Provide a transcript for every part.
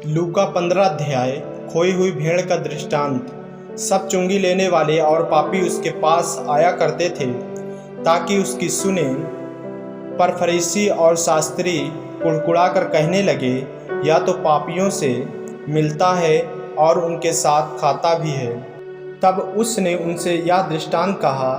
लूका 15 अध्याय। खोई हुई भेड़ का दृष्टांत। सब चुंगी लेने वाले और पापी उसके पास आया करते थे ताकि उसकी सुने, पर फरीसी और शास्त्री कुड़कुड़ा कर कहने लगे, या तो पापियों से मिलता है और उनके साथ खाता भी है। तब उसने उनसे यह दृष्टांत कहा,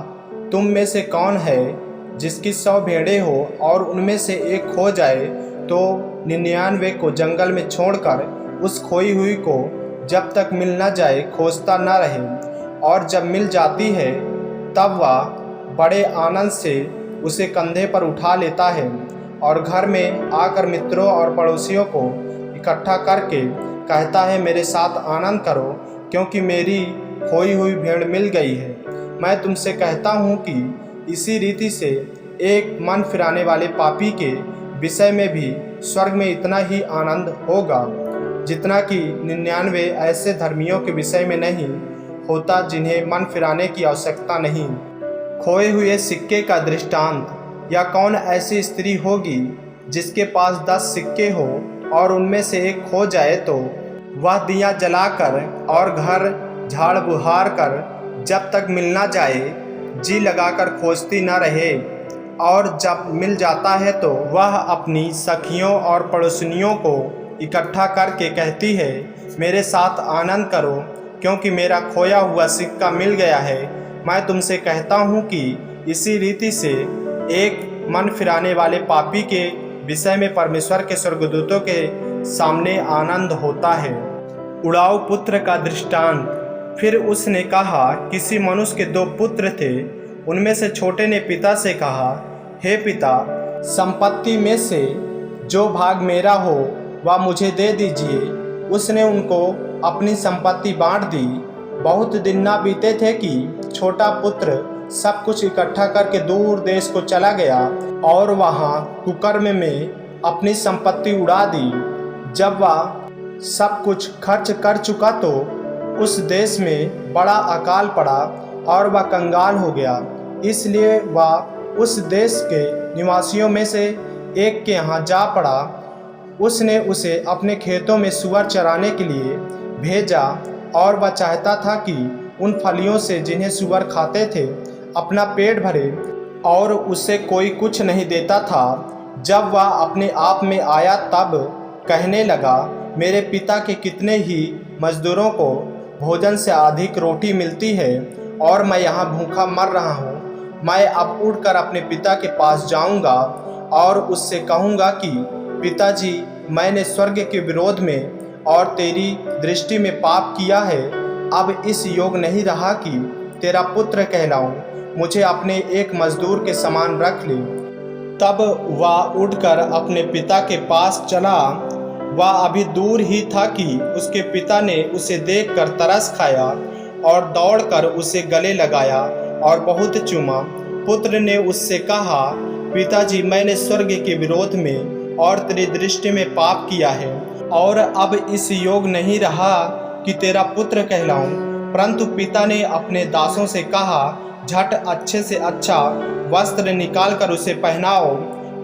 तुम में से कौन है जिसकी 100 भेड़ें हो और उनमें से एक खो जाए तो 99 को जंगल में छोड़कर उस खोई हुई को जब तक मिल न जाए खोजता न रहे, और जब मिल जाती है तब वह बड़े आनंद से उसे कंधे पर उठा लेता है और घर में आकर मित्रों और पड़ोसियों को इकट्ठा करके कहता है, मेरे साथ आनंद करो क्योंकि मेरी खोई हुई भेड़ मिल गई है। मैं तुमसे कहता हूँ कि इसी रीति से एक मन फिराने वाले पापी के विषय में भी स्वर्ग में इतना ही आनंद होगा जितना कि 99 ऐसे धर्मियों के विषय में नहीं होता जिन्हें मन फिराने की आवश्यकता नहीं। खोए हुए सिक्के का दृष्टांत। या कौन ऐसी स्त्री होगी जिसके पास 10 सिक्के हो और उनमें से एक खो जाए तो वह दिया जलाकर और घर झाड़ बुहार कर जब तक मिल ना जाए जी लगाकर खोजती न रहे, और जब मिल जाता है तो वह अपनी सखियों और पड़ोसिनियों को इकट्ठा करके कहती है, मेरे साथ आनंद करो क्योंकि मेरा खोया हुआ सिक्का मिल गया है। मैं तुमसे कहता हूँ कि इसी रीति से एक मन फिराने वाले पापी के विषय में परमेश्वर के स्वर्गदूतों के सामने आनंद होता है। उड़ाऊ पुत्र का दृष्टांत। फिर उसने कहा, किसी मनुष्य के 2 पुत्र थे। उनमें से छोटे ने पिता से कहा, हे पिता, संपत्ति में से जो भाग मेरा हो वह मुझे दे दीजिए। उसने उनको अपनी संपत्ति बांट दी। बहुत दिन ना बीते थे कि छोटा पुत्र सब कुछ इकट्ठा करके दूर देश को चला गया और वहाँ कुकर्म में अपनी संपत्ति उड़ा दी। जब वह सब कुछ खर्च कर चुका तो उस देश में बड़ा अकाल पड़ा और वह कंगाल हो गया। इसलिए वह उस देश के निवासियों में से एक के यहाँ जा पड़ा। उसने उसे अपने खेतों में सुअर चराने के लिए भेजा और वह चाहता था कि उन फलियों से जिन्हें सुअर खाते थे अपना पेट भरे, और उससे कोई कुछ नहीं देता था। जब वह अपने आप में आया तब कहने लगा, मेरे पिता के कितने ही मजदूरों को भोजन से अधिक रोटी मिलती है और मैं यहाँ भूखा मर रहा हूँ। मैं अब उठकर अपने पिता के पास जाऊँगा और उससे कहूँगा कि पिताजी, मैंने स्वर्ग के विरोध में और तेरी दृष्टि में पाप किया है। अब इस योग नहीं रहा कि तेरा पुत्र कहलाऊँ। मुझे अपने एक मजदूर के समान रख ले। तब वह उठकर अपने पिता के पास चला। वह अभी दूर ही था कि उसके पिता ने उसे देखकर तरस खाया और दौड़कर उसे गले लगाया और बहुत चूमा। पुत्र ने उससे कहा, पिताजी, मैंने स्वर्ग के विरोध में और तेरी दृष्टि में पाप किया है और अब इस योग नहीं रहा कि तेरा पुत्र कहलाऊं। परंतु पिता ने अपने दासों से कहा, झट अच्छे से अच्छा वस्त्र निकालकर उसे पहनाओ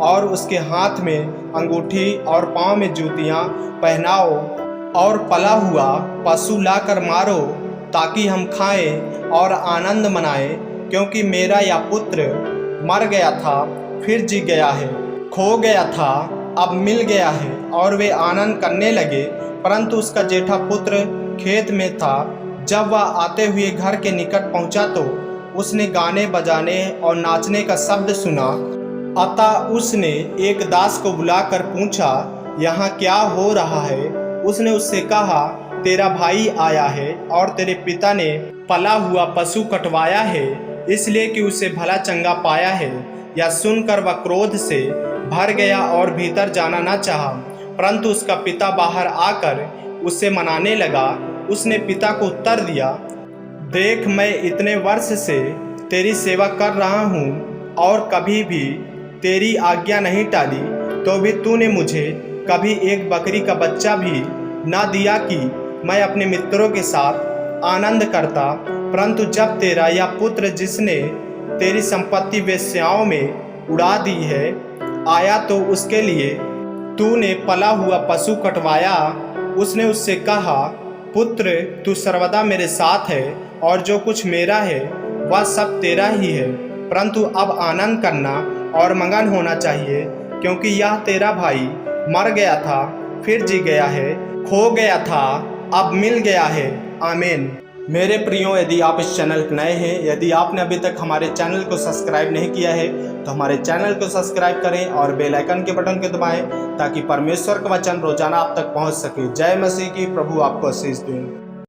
और उसके हाथ में अंगूठी और पाँव में जूतियाँ पहनाओ और पला हुआ पशु लाकर मारो ताकि हम खाएं और आनंद मनाएं, क्योंकि मेरा यह पुत्र मर गया था फिर जी गया है, खो गया था अब मिल गया है। और वे आनंद करने लगे। परंतु उसका जेठा पुत्र खेत में था। जब वह आते हुए घर के निकट पहुंचा तो उसने गाने बजाने और नाचने का शब्द सुना। अतः उसने एक दास को बुलाकर पूछा, यहाँ क्या हो रहा है? उसने उससे कहा, तेरा भाई आया है और तेरे पिता ने पला हुआ पशु कटवाया है, इसलिए कि उसे भला चंगा पाया है। यह सुनकर वह क्रोध से भर गया और भीतर जाना न चाहा। परंतु उसका पिता बाहर आकर उससे मनाने लगा। उसने पिता को उत्तर दिया, देख, मैं इतने वर्ष से तेरी सेवा कर रहा हूँ और कभी भी तेरी आज्ञा नहीं टाली, तो भी तूने मुझे कभी एक बकरी का बच्चा भी ना दिया कि मैं अपने मित्रों के साथ आनंद करता। परंतु जब तेरा यह पुत्र, जिसने तेरी संपत्ति वेश्याओं में उड़ा दी है, आया तो उसके लिए तूने पला हुआ पशु कटवाया। उसने उससे कहा, पुत्र, तू सर्वदा मेरे साथ है और जो कुछ मेरा है वह सब तेरा ही है, परंतु अब आनंद करना और मगन होना चाहिए, क्योंकि यह तेरा भाई मर गया था फिर जी गया है, खो गया था अब मिल गया है। आमीन। मेरे प्रियो, यदि आप इस चैनल पर नए हैं, यदि आपने अभी तक हमारे चैनल को सब्सक्राइब नहीं किया है तो हमारे चैनल को सब्सक्राइब करें और बेल आइकन के बटन को दबाएं ताकि परमेश्वर का वचन रोजाना आप तक पहुंच सके। जय मसीह की। प्रभु आपको आशीष दें।